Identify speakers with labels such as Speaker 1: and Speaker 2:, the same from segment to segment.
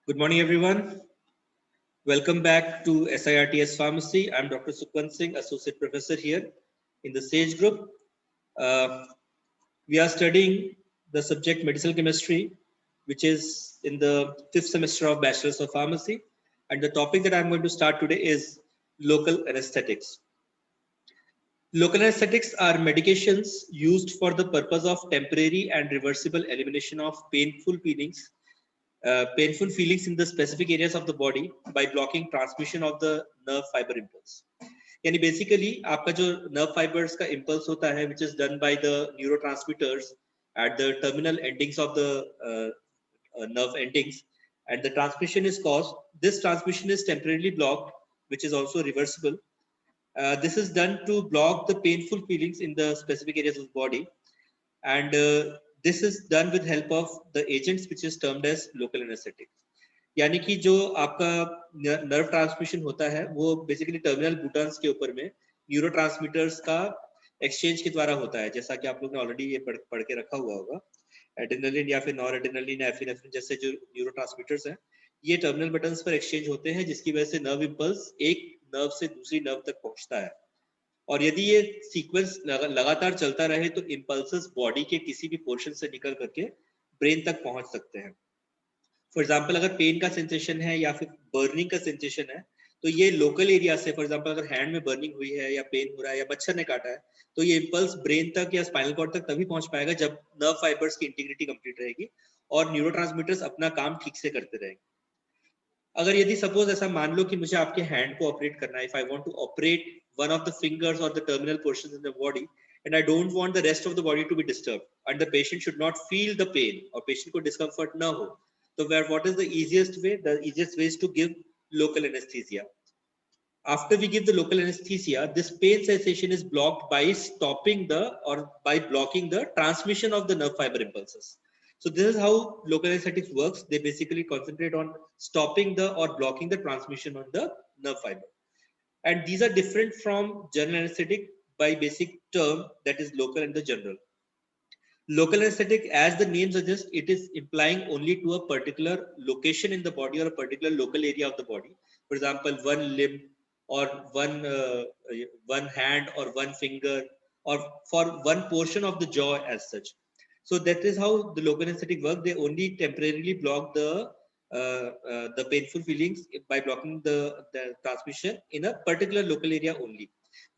Speaker 1: Good morning, everyone. Welcome back to SIRTS Pharmacy. I'm Dr. Sukhwant Singh, Associate Professor here in the SAGE group. Uh, we are studying the subject medicinal chemistry, which is in the fifth semester of Bachelor's of Pharmacy. And the topic that I'm going to start today is local anesthetics. Local anesthetics are medications used for the purpose of temporary and reversible elimination of painful feelings in the specific areas of the body by blocking transmission of the nerve fiber impulse. यानी basically आपका जो nerve fibers का impulse होता है, which is done by the neurotransmitters at the terminal endings of the nerve endings, and the transmission is caused. This transmission is temporarily blocked, which is also reversible. This is done to block the painful feelings in the specific areas of the body, and this is done with help of the agents which is termed as local anesthetic. यानी कि जो आपका nerve transmission होता है वो basically terminal बूटन्स के ऊपर में न्यूरोट्रांसमीटर्स का एक्सचेंज के द्वारा होता है, जैसा कि आप लोग ने ऑलरेडी ये पढ़ के रखा हुआ होगा. एड्रेनलिन या फिर नॉर एड्रेनलिन, एफिनेफ्रिन जैसे जो न्यूरोट्रांसमीटर्स हैं, ये टर्मिनल बटन्स पर एक्सचेंज होते हैं, जिसकी वजह से नर्व इंपल्स एक नर्व से दूसरी नर्व तक पहुंचता है. और यदि ये सीक्वेंस लगातार चलता रहे तो इंपल्सेस बॉडी के किसी भी पोर्शन से निकल करके ब्रेन तक पहुंच सकते हैं. फॉर एग्जांपल, अगर पेन का सेंसेशन है या फिर बर्निंग का सेंसेशन है तो ये लोकल एरिया से, फॉर एग्जांपल अगर हैंड में बर्निंग हुई है या पेन हो रहा है या मच्छर ने काटा है, तो ये इंपल्स ब्रेन तक या स्पाइनल कॉर्ड तक तभी पहुंच पाएगा जब नर्व फाइबर्स की इंटीग्रिटी कंप्लीट रहेगी और न्यूरोट्रांसमीटर्स अपना काम ठीक से करते रहेंगे. अगर यदि सपोज ऐसा मान लो कि मुझे आपके हैंड को ऑपरेट करना है, if I want to operate one of the fingers और the terminal portions in the body and I don't want the rest of the body to be disturbed and the patient should not feel the pain or patient को discomfort ना हो, so what is the easiest way? The easiest way is to give local anesthesia. After we give the local anesthesia, this pain sensation is blocked by stopping the or by blocking the transmission of the nerve fiber impulses. So this is how local anesthetics works. They basically concentrate on stopping the or blocking the transmission on the nerve fiber. And these are different from general anesthetic by basic term, that is local and the general. Local anesthetic, as the name suggests, it is implying only to a particular location in the body or a particular local area of the body. For example, one limb or one hand or one finger or for one portion of the jaw as such. So that is how the local anesthetic work. They only temporarily block the painful feelings by blocking the transmission in a particular local area only.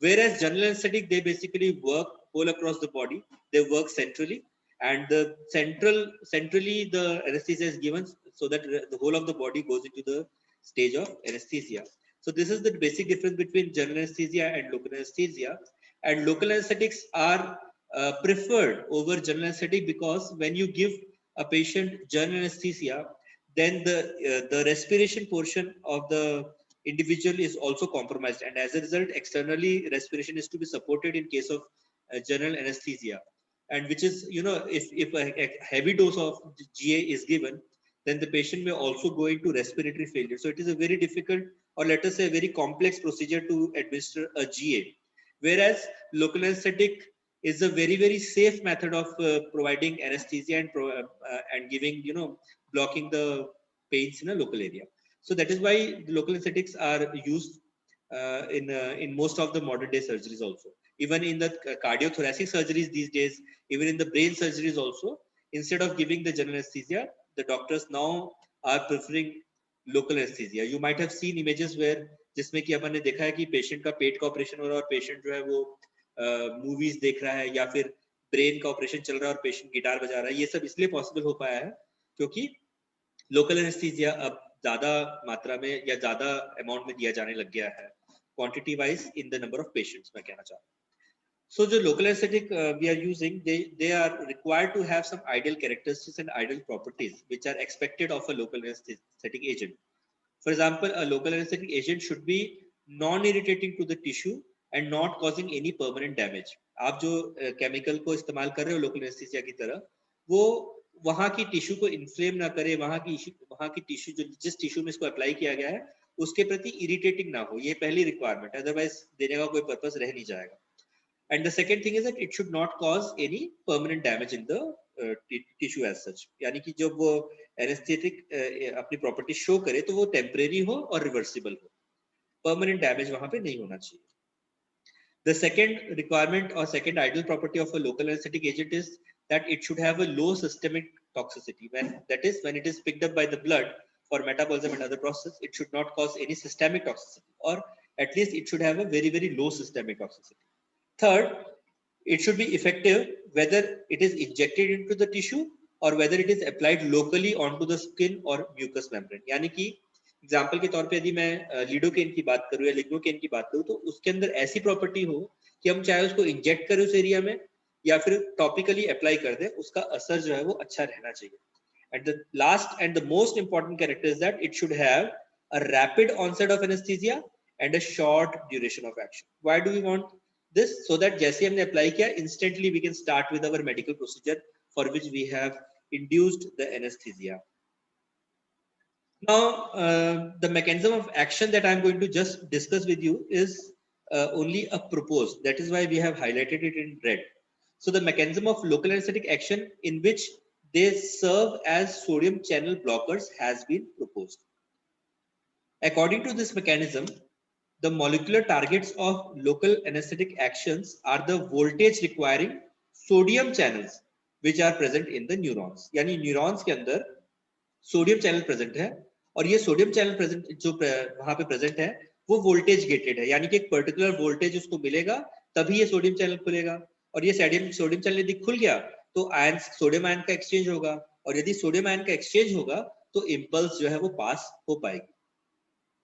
Speaker 1: Whereas general anesthetic, they basically work all across the body. They work centrally, and the centrally the anesthesia is given so that the whole of the body goes into the stage of anesthesia. So this is the basic difference between general anesthesia and local anesthesia. And local anesthetics are preferred over general anesthetic because when you give a patient general anesthesia, then the respiration portion of the individual is also compromised, and as a result externally respiration is to be supported in case of general anesthesia, and which is, if a heavy dose of GA is given, then the patient may also go into respiratory failure. So it is a very difficult, or let us say a very complex procedure to administer a GA, whereas local anesthetic is a very, very safe method of providing anesthesia and giving, blocking the pains in a local area. So that is why the local anesthetics are used in most of the modern day surgeries also. Even in the cardiothoracic surgeries these days, even in the brain surgeries also, instead of giving the general anesthesia, the doctors now are preferring local anesthesia. You might have seen images where जिसमें कि अपन ने देखा है कि patient का पेट का operation हो रहा है और पेशेंट जो है वो मूवीज देख रहा है, या फिर ब्रेन का ऑपरेशन चल रहा है और पेशेंट गिटार बजा रहा है. ये सब इसलिए पॉसिबल हो पाया है क्योंकि लोकल एनेस्थीसिया अब ज्यादा मात्रा में या ज्यादा अमाउंट में दिया जाने लग गया है, quantity wise in the number of patients, मैं कहना चाहता हूँ. So the local anesthetic we are using, they are required to have some ideal characteristics and ideal properties which are expected of a local anesthetic agent. For example, a local anesthetic agent should be non-irritating to the tissue and not causing any permanent damage. आप जो chemical को इस्तेमाल कर रहे हो local anaesthesia की तरह, वो वहाँ की टिश्यू को इन्फ्लेम ना करे, वहाँ की टिश्यू जो जिस टिश्यू में इसको अप्लाई किया गया है उसके प्रति इरिटेटिंग ना हो. ये पहली रिक्वायरमेंट, अदरवाइज देने का कोई पर्पस रह नहीं जाएगा. And the second thing is that it should not cause any permanent damage in the tissue as such. यानी कि जब वो एनेस्थेटिक अपनी प्रॉपर्टी शो करे तो वो टेम्परेरी हो और रिवर्सिबल हो, परमानेंट डैमेज वहां पे नहीं होना चाहिए. The second requirement or second ideal property of a local anesthetic agent is that it should have a low systemic toxicity. When that is, when it is picked up by the blood for metabolism and other processes, it should not cause any systemic toxicity, or at least it should have a very low systemic toxicity. Third, it should be effective whether it is injected into the tissue or whether it is applied locally onto the skin or mucous membrane. यानी कि example के तौर पे यदि मैं lidocaine की बात करूं या लिग्नोकेन की बात करूं तो उसके अंदर ऐसी प्रॉपर्टी हो कि हम चाहे उसको इंजेक्ट करें उस एरिया में या फिर टॉपिकली अप्लाई कर दें, उसका असर जो है वो अच्छा रहना चाहिए. And the last and the most important character is that it should have a rapid onset of anesthesia and a short duration of action. Why do we want this? So that जैसे हमने apply किया, instantly we can start with our medical procedure for which we have induced the anesthesia. Now, the mechanism of action that I'm going to just discuss with you is only a proposed. That is why we have highlighted it in red. So the mechanism of local anesthetic action in which they serve as sodium channel blockers has been proposed. According to this mechanism, the molecular targets of local anesthetic actions are the voltage requiring sodium channels which are present in the neurons. यानी neurons के अंदर sodium channel present है और ये sodium channel present जो वहां पे present है वो वोल्टेज गेटेड है, यानी कि एक पर्टिकुलर वोल्टेज उसको मिलेगा तभी ये सोडियम चैनल खुलेगा. और ये सोडियम चैनल यदि खुल गया तो आयन सोडियम आयन का एक्सचेंज होगा और यदि सोडियम आयन का एक्सचेंज होगा तो इंपल्स जो है वो पास हो पाएगी.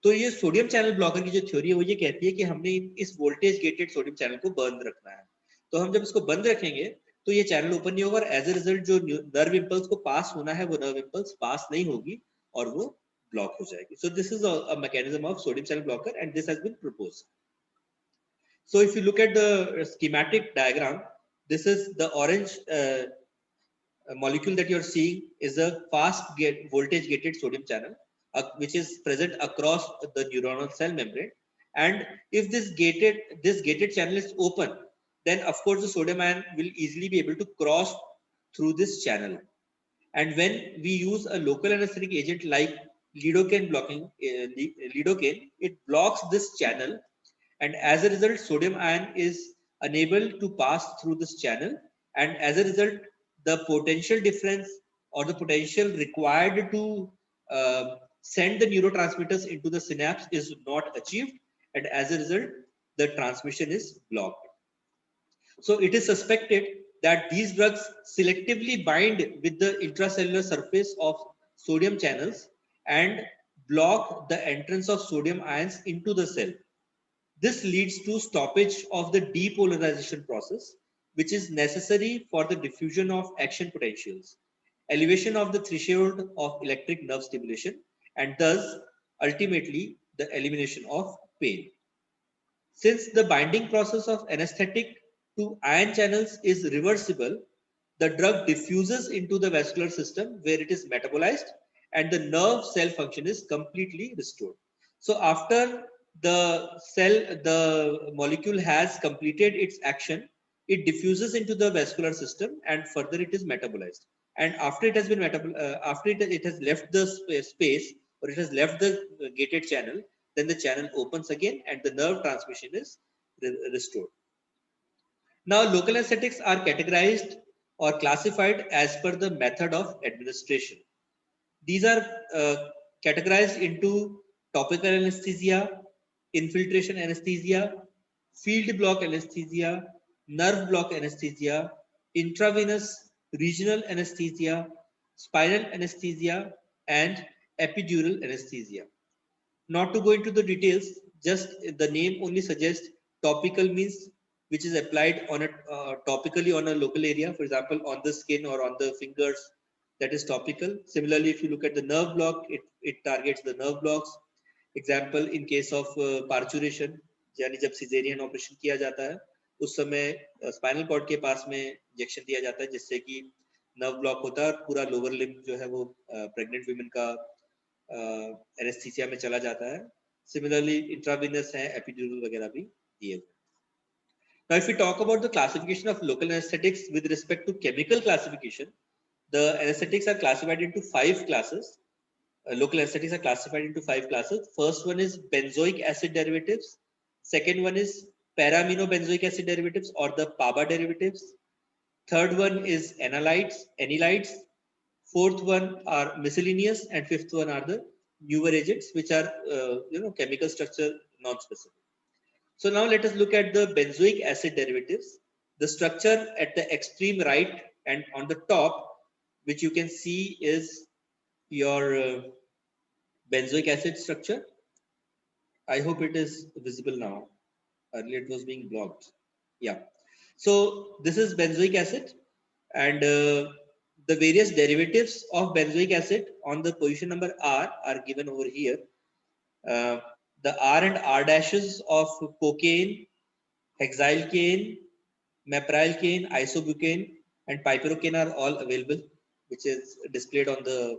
Speaker 1: तो ये सोडियम चैनल ब्लॉकर की जो थ्योरी है वो ये कहती है कि हमने इस वोल्टेज गेटेड सोडियम चैनल को बंद रखना है. तो हम जब इसको बंद रखेंगे तो ये चैनल ओपन नहीं होगा और एज ए रिजल्ट जो नर्व इंपल्स को पास होना है वो नर्व इंपल्स पास नहीं होगी और वो ब्लॉक हो जाएगी. So this is a mechanism of sodium channel blocker and this has been proposed. So if you look at the schematic diagram, this is the orange molecule that you are seeing is a fast voltage gated sodium channel which is present across the neuronal cell membrane. And if this gated channel is open, then of course the sodium ion will easily be able to cross through this channel. And when we use a local anesthetic agent like lidocaine blocking, lidocaine, it blocks this channel, and as a result sodium ion is unable to pass through this channel, and as a result the potential difference or the potential required to send the neurotransmitters into the synapse is not achieved, and as a result the transmission is blocked. So it is suspected that these drugs selectively bind with the intracellular surface of sodium channels and block the entrance of sodium ions into the cell. This leads to stoppage of the depolarization process, which is necessary for the diffusion of action potentials, elevation of the threshold of electric nerve stimulation, and thus ultimately the elimination of pain. Since the binding process of anesthetic to ion channels is reversible, the drug diffuses into the vascular system where it is metabolized and the nerve cell function is completely restored. So after the molecule has completed its action, it diffuses into the vascular system and further it is metabolized. And after it has been after it has left the space or it has left the gated channel, then the channel opens again and the nerve transmission is restored. Now, local anesthetics are categorized or classified as per the method of administration. These are categorized into topical anesthesia, infiltration anesthesia, field block anesthesia, nerve block anesthesia, intravenous regional anesthesia, spinal anesthesia, and epidural anesthesia. Not to go into the details, just the name only suggests topical means which is applied on a topically on a local area, for example, on the skin or on the fingers, that is topical. Similarly, if you look at the nerve block, it targets the nerve blocks. Example, in case of parturition, यानी जब caesarean operation किया जाता है उस समय spinal cord के पास में injection दिया जाता है जिससे कि नर्व ब्लॉक होता है और पूरा लोअर लिम्ब जो है वो प्रेग्नेंट वुमेन का एनेस्थीसिया में चला जाता है. Similarly, intravenous है, एपिड्यूरल वगैरह भी दिए हुए. Now, if we talk about the classification of local anesthetics with respect to chemical classification, The anesthetics are classified into 5 classes. Local anesthetics are classified into 5 classes. First one is benzoic acid derivatives. Second one is para-aminobenzoic acid derivatives or the PABA derivatives. Third one is anylides. Fourth one are miscellaneous, and fifth one are the newer agents, which are chemical structure non-specific. So now let us look at the benzoic acid derivatives. The structure at the extreme right and on the top, which you can see is your benzoic acid structure. I hope it is visible now. Earlier it was being blocked. Yeah. So this is benzoic acid, and the various derivatives of benzoic acid on the position number R are given over here. The R and R dashes of cocaine, hexylcane, mepryl-cane, isobutane, and piperocane are all available, which is displayed on the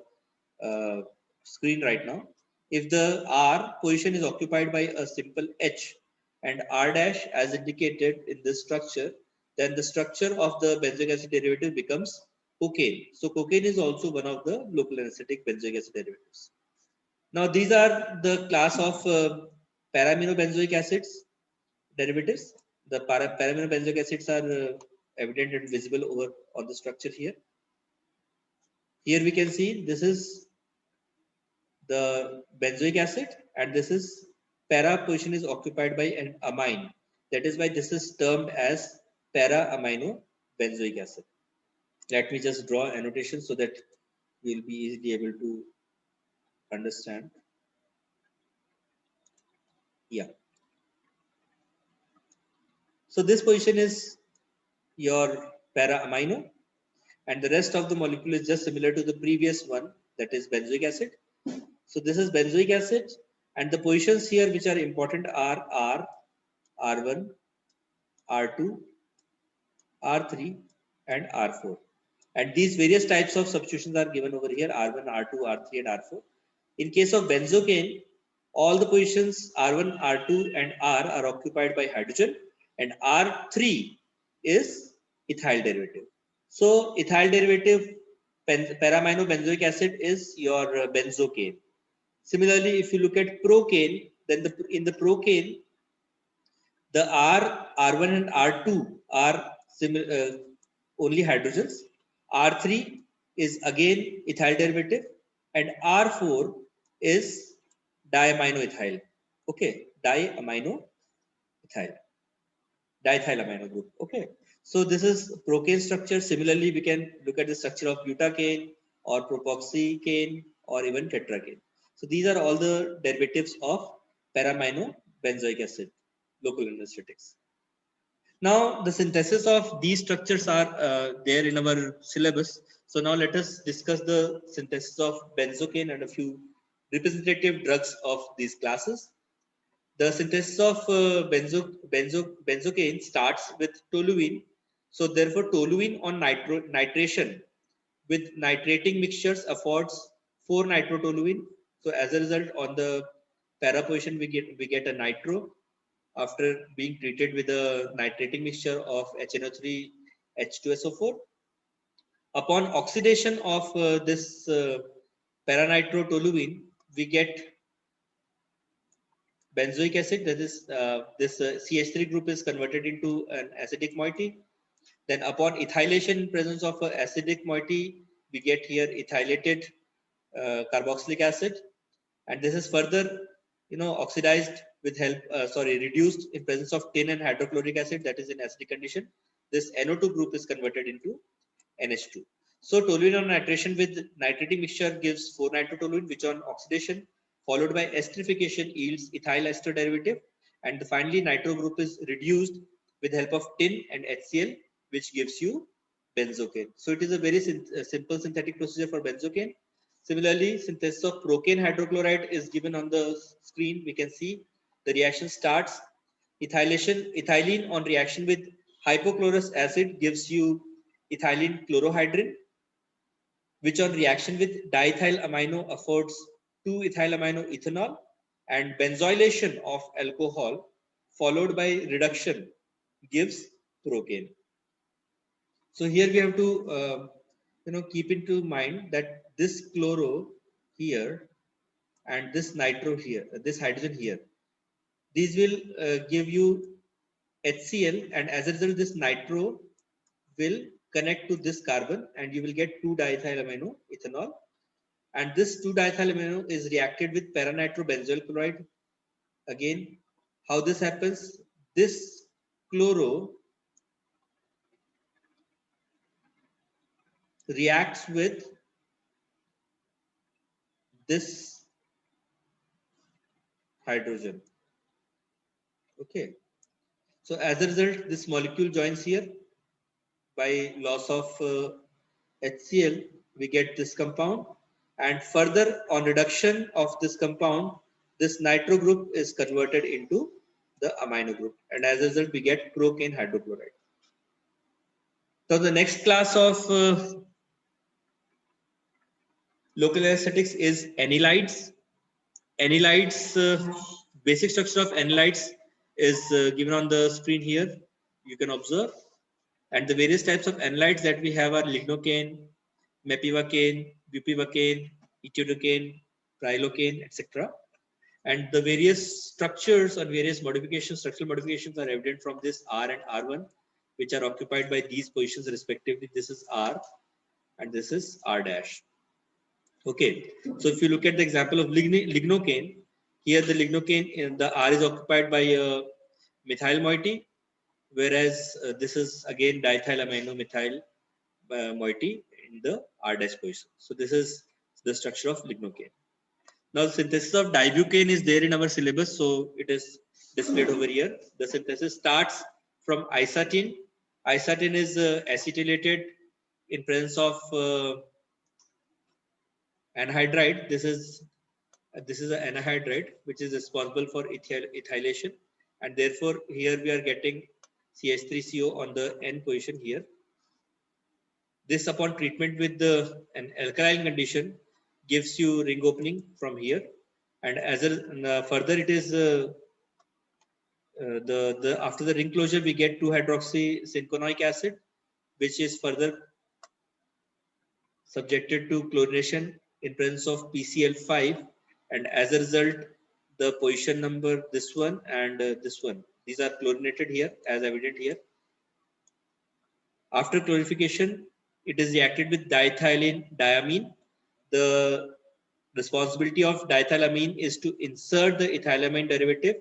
Speaker 1: screen right now. If the R position is occupied by a simple H and R dash as indicated in this structure, then the structure of the benzoic acid derivative becomes cocaine. So cocaine is also one of the local anesthetic benzoic acid derivatives. Now these are the class of para-aminobenzoic acids derivatives. The para-aminobenzoic acids are evident and visible over on the structure here. Here we can see this is the benzoic acid, and this is para position is occupied by an amine. That is why this is termed as para-amino benzoic acid. Let me just draw annotation so that we'll be easily able to understand. Yeah. So this position is your para-amino, and the rest of the molecule is just similar to the previous one, that is benzoic acid. So this is benzoic acid, and the positions here which are important are R, R1, R2, R3, and R4. And these various types of substitutions are given over here: R1, R2, R3, and R4. In case of benzocaine, all the positions R1, R2, and R are occupied by hydrogen, and R3 is ethyl derivative. So ethyl derivative para-aminobenzoic acid is your benzocaine. Similarly, if you look at procane, then in the procane, the R1 and R2 are only hydrogens. R3 is again ethyl derivative, and R4 is diaminoethyl. Okay, diaminoethyl, diethyl amino group. Okay, so this is procane structure. Similarly, we can look at the structure of butacane or propoxycane or even tetracane. So these are all the derivatives of para-aminobenzoic acid, local anesthetics. Now the synthesis of these structures are there in our syllabus. So now let us discuss the synthesis of benzocaine and a few representative drugs of these classes. The synthesis of benzocaine starts with toluene. So therefore toluene on nitration with nitrating mixtures affords 4-nitrotoluene. So as a result, on the para position we get a nitro after being treated with a nitrating mixture of HNO3 H2SO4. Upon oxidation of this para-nitrotoluene, we get benzoic acid. That is, this CH3 group is converted into an acidic moiety. Then upon ethylation in presence of an acidic moiety, we get here ethylated carboxylic acid, and this is further oxidized with reduced in presence of tin and hydrochloric acid, that is in acidic condition. This NO2 group is converted into NH2. So toluene on nitration with nitrating mixture gives 4-nitrotoluene, which on oxidation followed by esterification yields ethyl ester derivative, and finally nitro group is reduced with help of tin and HCl, which gives you benzocaine. So it is a very simple synthetic procedure for benzocaine. Similarly, synthesis of procane hydrochloride is given on the screen. We can see the reaction starts. Ethylene on reaction with hypochlorous acid gives you ethylene chlorohydrin, which on reaction with diethyl amino affords 2-ethyl amino ethanol, and benzylation of alcohol followed by reduction gives procane. So here we have to keep into mind that this chloro here and this nitro here, this hydrogen here, these will give you HCl, and as a result, this nitro will connect to this carbon, and you will get 2-diethylamino ethanol. And this 2-diethylamino is reacted with para-nitrobenzoyl chloride. Again, how this happens? This chloro reacts with this hydrogen. Okay. So as a result, this molecule joins here. By loss of HCl, we get this compound. And further, on reduction of this compound, this nitro group is converted into the amino group. And as a result, we get procane hydrochloride. So the next class of local anesthetics is anylides. Anylides, basic structure of anylides is given on the screen here. You can observe. And the various types of anylides that we have are lignocaine, mepivacaine, bupivacaine, etiodocane, prilocaine, etc. And the various structures or various modifications, structural modifications are evident from this R and R1, which are occupied by these positions respectively. This is R and this is R dash. Okay, so if you look at the example of lignocaine, here the lignocaine, the R is occupied by a methyl moiety, whereas this is again diethylamino methyl moiety in the R dash position. So this is the structure of lignocaine. Now the synthesis of dibucane is there in our syllabus, so it is displayed over here. The synthesis starts from isatine. Isatine is acetylated in presence of anhydride. This is an anhydride which is responsible for ethylation, and therefore here we are getting CH3CO on the N position here. This, upon treatment with an alkaline condition, gives you ring opening from here, and as a further it is after the ring closure we get 2-hydroxycinchonoic acid, which is further subjected to chlorination in presence of PCl5, and as a result the position number this one and this one, these are chlorinated here as evident here. After chlorification, it is reacted with diethylene diamine. The responsibility of diethylamine is to insert the ethylamine derivative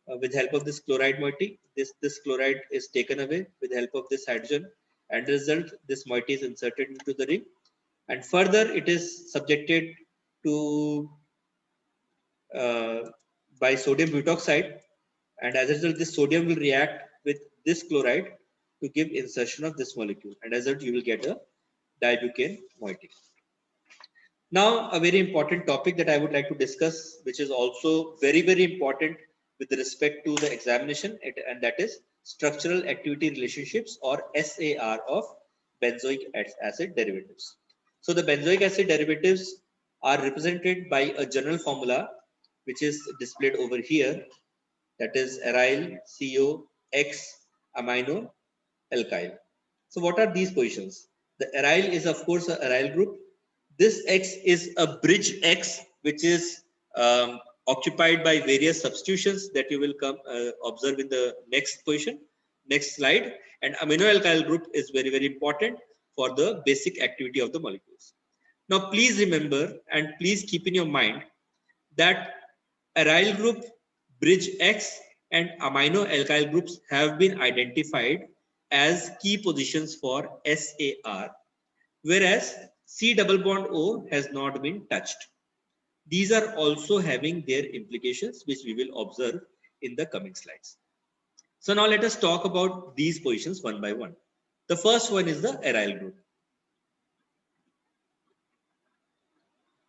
Speaker 1: with help of this chloride moiety. This chloride is taken away with help of this hydrogen, and as a result this moiety is inserted into the ring, and further it is subjected to by sodium butoxide, and as a result this sodium will react with this chloride to give insertion of this molecule, and as a result you will get a dibucane moiety. Now a very important topic that I would like to discuss, which is also very important with respect to the examination, and that is structural activity relationships, or SAR, of benzoic acid derivatives. So the benzoic acid derivatives are represented by a general formula which is displayed over here, that is aryl CO X amino alkyl. So what are these positions? The aryl is of course a aryl group. This X is a bridge X, which is occupied by various substitutions that you will observe in the next position, next slide. And amino alkyl group is very important for the basic activity of the molecules. Now please remember and please keep in your mind that aryl group, bridge X, and amino alkyl groups have been identified as key positions for SAR, whereas C double bond O has not been touched. These are also having their implications, which we will observe in the coming slides. So now let us talk about these positions one by one. The first one is the aryl group.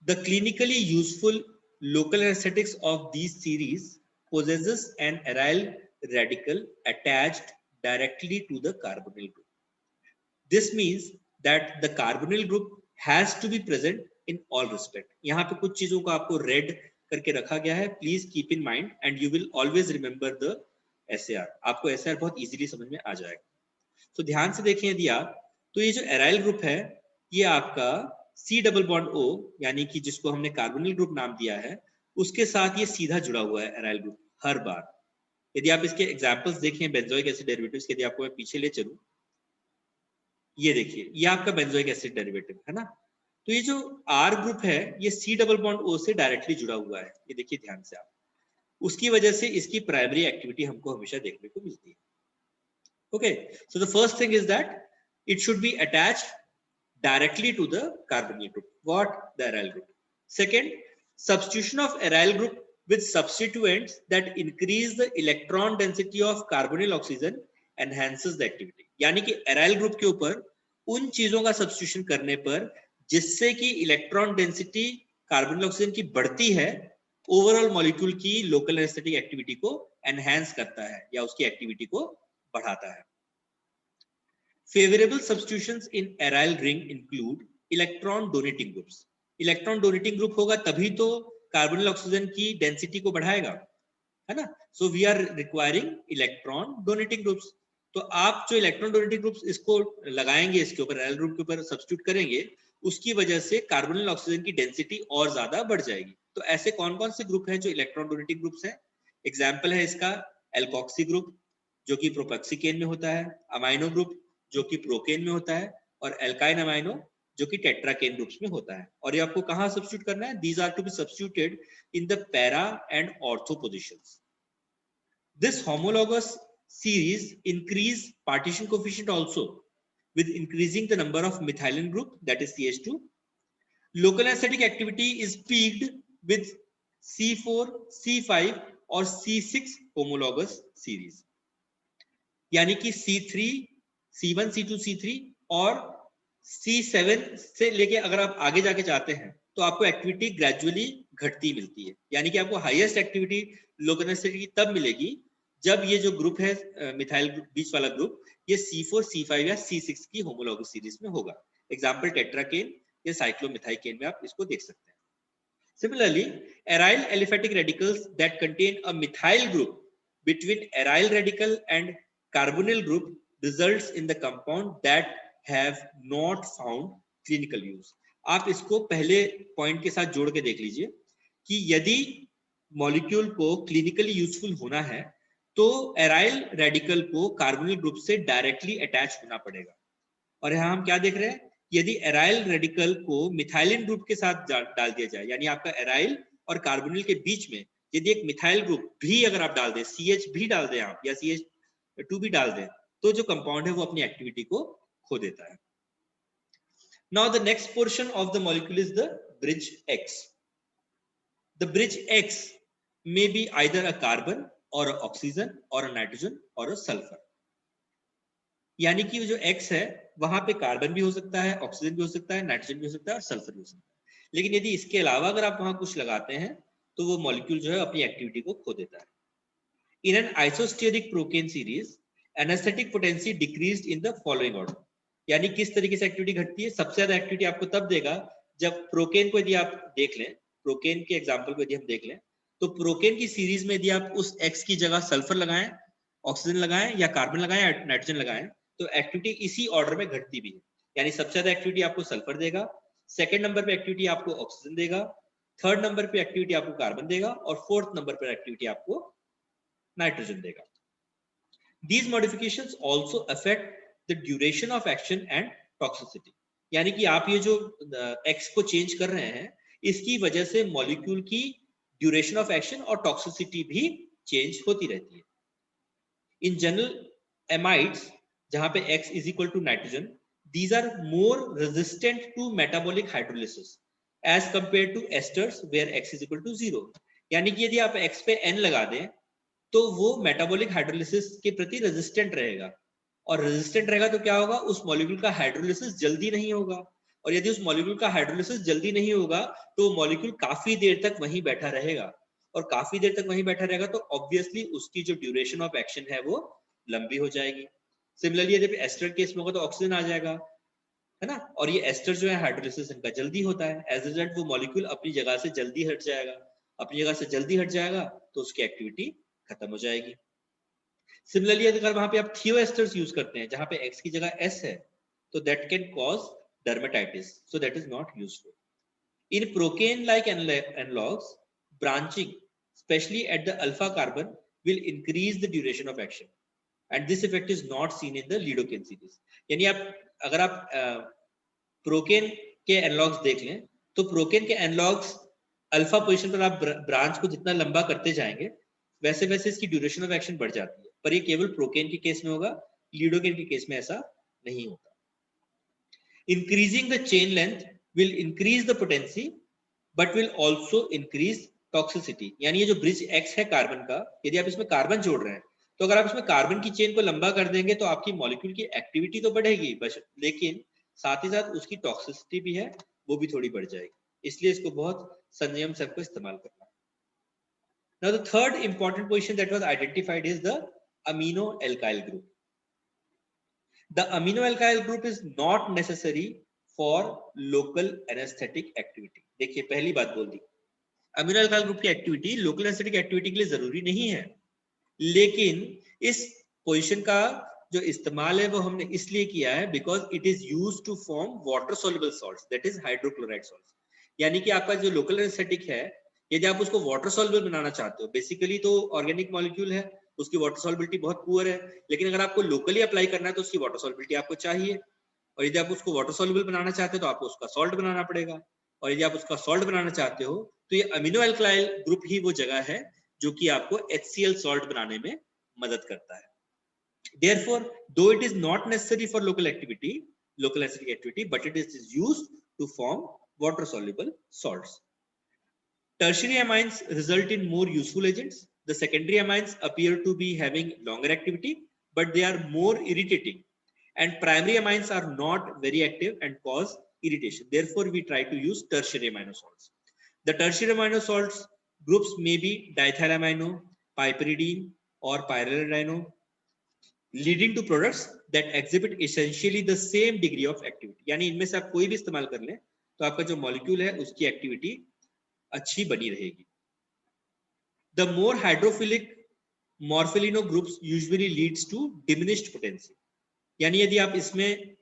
Speaker 1: The clinically useful local anesthetics of these series possesses an aryl radical attached directly to the carbonyl group. This means that the carbonyl group has to be present in all respect. यहाँ पे कुछ चीजों को आपको red करके रखा गया है. Please keep in mind and you will always remember the SAR. आपको SAR बहुत easily समझ में आ जाएगा. तो ध्यान से देखें यदि आप, तो ये जो aryl group है, ये आपका C डबल बॉन्ड O यानी कि जिसको हमने कार्बोनिल ग्रुप नाम दिया है, उसके साथ ये सीधा जुड़ा हुआ है एराइल ग्रुप हर बार। यदि आप इसके एग्जांपल्स देखें बेंजोइक एसिड डेरिवेटिव्स, यदि आपको मैं पीछे ले चलूं, ये देखिए ये आपका बेंजोइक एसिड डेरिवेटिव है ना। तो ये जो R ग्रुप है ये C डबल बॉन्ड O से डायरेक्टली जुड़ा हुआ है, ये देखिए ध्यान से आप। उसकी वजह से इसकी प्राइमरी एक्टिविटी हमको हमेशा देखने को मिलती है। Okay, so the first thing is that it should be attached directly to the carbonyl group. What? The aryl group. Second, substitution of aryl group with substituents that increase the electron density of carbonyl oxygen enhances the activity. यानी कि aryl group के ऊपर उन चीजों का substitution करने पर जिससे कि इलेक्ट्रॉन डेंसिटी कार्बोनिल ऑक्सीजन की बढ़ती है, ओवरऑल मॉलिक्यूल की लोकल एनेस्थेटिक एक्टिविटी को एनहांस करता है या उसकी एक्टिविटी को बढ़ाता है। Favorable substitutions in aryl ring include electron donating groups. Electron donating group होगा तभी तो कार्बोनिल ऑक्सीजन की डेंसिटी को बढ़ाएगा, है ना। So we are requiring electron donating groups. तो आप जो इलेक्ट्रॉन डोनेटिंग ग्रुप्स इसको लगाएंगे, इसके ऊपर एराइल ग्रुप के ऊपर सब्स्टिट्यूट करेंगे, उसकी वजह से कार्बोनिल ऑक्सीजन की डेंसिटी और ज्यादा बढ़ जाएगी। तो ऐसे कौन कौन से ग्रुप हैं जो इलेक्ट्रॉन डोनेटिंग ग्रुप्स हैं? एग्जाम्पल है इसका एल्कोक्सी ग्रुप जो कि प्रोपेक्सिकेन में होता है, अमाइनो ग्रुप जो कि प्रोकेन में होता है, और एल्काइन अमाइनो जो कि टेट्राकेन ग्रुप्स में होता है। और ये आपको कहां सब्स्टिट्यूट करना है? These are to be substituted in the para and ortho positions. This homologous series increase partition coefficient also with increasing the number of methylene group, that is CH2. Local anesthetic activity is peaked with C4, C5 और C6 homologous series, यानी कि C3, C1, C2, C3 और C7 से लेके अगर आप आगे जाके जाते हैं तो आपको एक्टिविटी ग्रेजुअली घटती मिलती है। यानी कि आपको हाईएस्ट एक्टिविटी लोकल एनेस्थेटिक की तब मिलेगी जब ये जो ग्रुप है मिथाइल बीच वाला ग्रुप ये C4, C5 या C6 की होमोलॉगस सीरीज में होगा। एग्जांपल टेट्राकेन या साइक्लोमिथाइकेन में आप इसको देख सकते हैं। Similarly, aryl aliphatic radicals that contain a methyl group between aryl radical and carbonyl group results in the compound that have not found clinical use. आप इसको पहले पॉइंट के साथ जोड़ के देख लीजिए कि यदि मॉलिक्यूल को क्लिनिकली यूजफुल होना है तो एराइल रेडिकल को कार्बोनिल ग्रुप से डायरेक्टली अटैच होना पड़ेगा। और यहाँ हम क्या देख रहे हैं? यदि एराइल रेडिकल को मिथाइलिन ग्रुप के साथ डाल दिया जाए, यानी आपका एराइल और कार्बोनिल के बीच में यदि एक मिथाइल ग्रुप भी अगर आप डाल दें, CH भी डाल दें आप या CH2 भी डाल दें, तो जो कंपाउंड है वो अपनी एक्टिविटी को खो देता है। Now the next portion of the molecule is the bridge X. The bridge X may be either a carbon or an oxygen or a nitrogen or a sulfur. यानी कि जो X है वहां पे कार्बन भी हो सकता है, ऑक्सीजन भी हो सकता है, नाइट्रोजन भी हो सकता है और सल्फर भी हो सकता है। लेकिन यदि इसके अलावा अगर आप वहां कुछ लगाते हैं तो वो मॉलिक्यूल जो है अपनी एक्टिविटी को खो देता है। In an isosteric procaine series anaesthetic potency decreased in the following order. यानी किस तरीके से एक्टिविटी घटती है? सबसे ज्यादा एक्टिविटी आपको तब देगा जब प्रोकेन को यदि आप देख लें, प्रोकेन के एग्जाम्पल को यदि हम देख लें तो प्रोकेन की सीरीज में यदि आप उस X की जगह सल्फर लगाएं, ऑक्सीजन लगाएं या कार्बन लगाएं या नाइट्रोजन लगाएं तो एक्टिविटी इसी ऑर्डर में घटती भी है। यानी सबसे ज्यादा एक्टिविटी आपको सल्फर देगा, सेकंड नंबर पे एक्टिविटी आपको ऑक्सीजन देगा, थर्ड नंबर पे एक्टिविटी आपको कार्बन देगा और फोर्थ नंबर पे एक्टिविटी आपको नाइट्रोजन देगा। These modifications also affect the duration of action and toxicity. यानी कि आप ये जो X को चेंज कर रहे हैं इसकी वजह से मॉलिक्यूल की ड्यूरेशन ऑफ एक्शन और टॉक्सिसिटी भी चेंज होती रहती है। इन जनरल एमाइड्स जहां पे X is equal to nitrogen, these are more resistant to metabolic hydrolysis as compared to esters where X is equal to 0. यानी कि यदि आप X पे N लगा दें तो वो मेटाबॉलिक हाइड्रोलिसिस के प्रति रेजिस्टेंट रहेगा, और रेजिस्टेंट रहेगा तो क्या होगा? उस मॉलिक्यूल का हाइड्रोलिसिस जल्दी नहीं होगा, और यदि उस मॉलिक्यूल का हाइड्रोलिसिस जल्दी नहीं होगा तो मॉलिक्यूल काफी देर तक वहीं बैठा रहेगा, और काफी देर तक वहीं बैठा रहेगा तो ऑब्वियसली उसकी जो ड्यूरेशन ऑफ एक्शन है वो लंबी हो जाएगी। सिमिलरली यदि एस्टर केस में होगा तो ऑक्सीजन आ जाएगा, है ना, और ये एस्टर जो है हाइड्रोलिसिस इनका जल्दी होता है, एज रिजल्ट वो मॉलिक्यूल अपनी जगह से जल्दी हट जाएगा, अपनी जगह से जल्दी हट जाएगा तो उसकी एक्टिविटी खत्म हो जाएगी। सिमिलरली अगर वहां पे आप थियोएस्टर्स यूज करते हैं जहां पे X की जगह S है तो that can cause dermatitis. So that is not useful. In procaine-like analogs, branching, especially at the alpha carbon, will increase the duration of action, and this effect is not seen in the lidocaine series. यानी आप अगर आप procaine के analogues देख लें तो procaine के analogues alpha position पर आप ब्रांच को जितना लंबा करते जाएंगे वैसे वैसे इसकी ड्यूरेशन ऑफ एक्शन बढ़ जाती है, पर ये केवल प्रोकेन के केस में होगा, लिडोकेन के केस में ऐसा नहीं होता. Increasing the chain length will increase the potency but will also increase toxicity. यानी ये जो ब्रिज एक्स है कार्बन का, यदि आप इसमें कार्बन जोड़ रहे हैं तो अगर आप इसमें कार्बन की चेन को लंबा कर देंगे तो आपकी मॉलिक्यूल की एक्टिविटी तो बढ़ेगी, लेकिन साथ ही साथ उसकी टॉक्सिसिटी भी है वो भी थोड़ी बढ़ जाएगी. इसलिए इसको बहुत संयम से आपको इस्तेमाल करना है. Now the third important position that was identified is the amino alkyl group. The amino alkyl group is not necessary for local anesthetic activity. देखिए पहली बात बोल दी, amino alkyl group की एक्टिविटी लोकल एनेस्थेटिक एक्टिविटी के लिए जरूरी नहीं है, लेकिन इस पोजीशन का जो इस्तेमाल है वो हमने इसलिए किया है because it is used to form water soluble salts, that is hydrochloride salts. यानी कि आपका जो लोकल एनेस्थेटिक है, यदि आप उसको वाटर सॉल्युबल बनाना चाहते हो, बेसिकली तो ऑर्गेनिक मॉलिक्यूल है, उसकी वाटर सॉल्युबिलिटी बहुत पुअर है, लेकिन अगर आपको लोकली अप्लाई करना है तो उसकी वाटर सॉल्युबिलिटी आपको चाहिए, और यदि आप उसको वाटर सॉल्युबल बनाना चाहते हो तो आपको उसका सॉल्ट बनाना पड़ेगा, और यदि आप उसका सॉल्ट बनाना चाहते हो तो ये अमीनो अल्काइल ग्रुप ही वो जगह है जो कि आपको HCl सॉल्ट बनाने में मदद करता है. Therefore, though it is not necessary for local anesthetic activity, but it is used to form water soluble salts. Tertiary amines result in more useful agents. The secondary amines appear to be having longer activity, but they are more irritating. And primary amines are not very active and cause irritation. Therefore, we try to use tertiary amino salts. The tertiary amino salts groups may be diethylamino, piperidine, or pyrrolidino, leading to products that exhibit essentially the same degree of activity. यानी इनमें से आप कोई भी इस्तेमाल कर लें तो आपका जो मॉलिक्यूल है उसकी एक्टिविटी अच्छी बनी रहेगी. The more hydrophilic morpholino groups usually leads to diminished potency. यानी यदि आप इसमें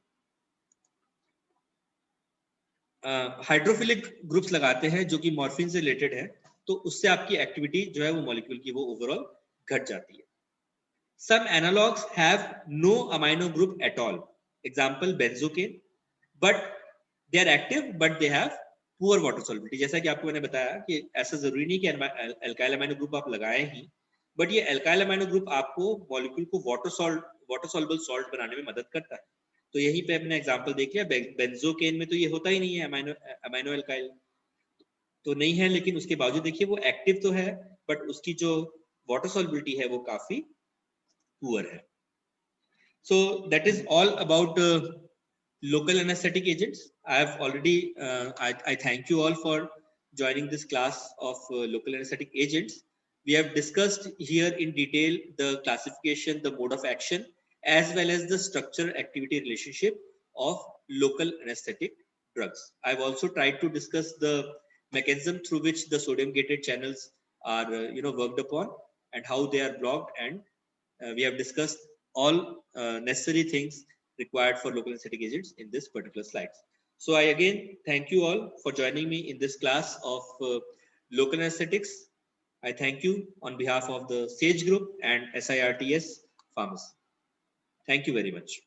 Speaker 1: हाइड्रोफिलिक ग्रुप्स लगाते हैं जो कि मॉर्फिन से रिलेटेड है तो उससे आपकी एक्टिविटी जो है वो मॉलिक्यूल की वो ओवरऑल घट जाती है. Some analogs have no amino group at all. Example benzocaine, but they are active but they have poor water solubility. जैसा कि आपको मैंने बताया कि ऐसा जरूरी नहीं कि अल्काइल अमीनो ग्रुप आप लगाएं ही, बट ये अल्काइल अमीनो ग्रुप आपको मॉलिक्यूल को वाटर सॉल्युबल सॉल्ट बनाने में मदद करता है. तो यहीं पे अपने एग्जांपल देख लिया, बेंजोकेन में तो ये होता ही नहीं है, अमीनो अल्काइल तो नहीं है, लेकिन उसके बावजूद देखिए वो एक्टिव तो है बट उसकी जो वाटर सॉल्युबिलिटी है वो काफी poor hai. So that is all about local anesthetic agents. I have already I thank you all for joining this class of local anesthetic agents. We have discussed here in detail the classification, the mode of action, as well as the structure activity relationship of local anesthetic drugs. I've also tried to discuss the mechanism through which the sodium gated channels are worked upon and how they are blocked, and we have discussed all necessary things required for local anesthetic agents in this particular slides. So I again thank you all for joining me in this class of local anesthetics. I thank you on behalf of the SAGE group and SIRTS Pharmacy. Thank you very much.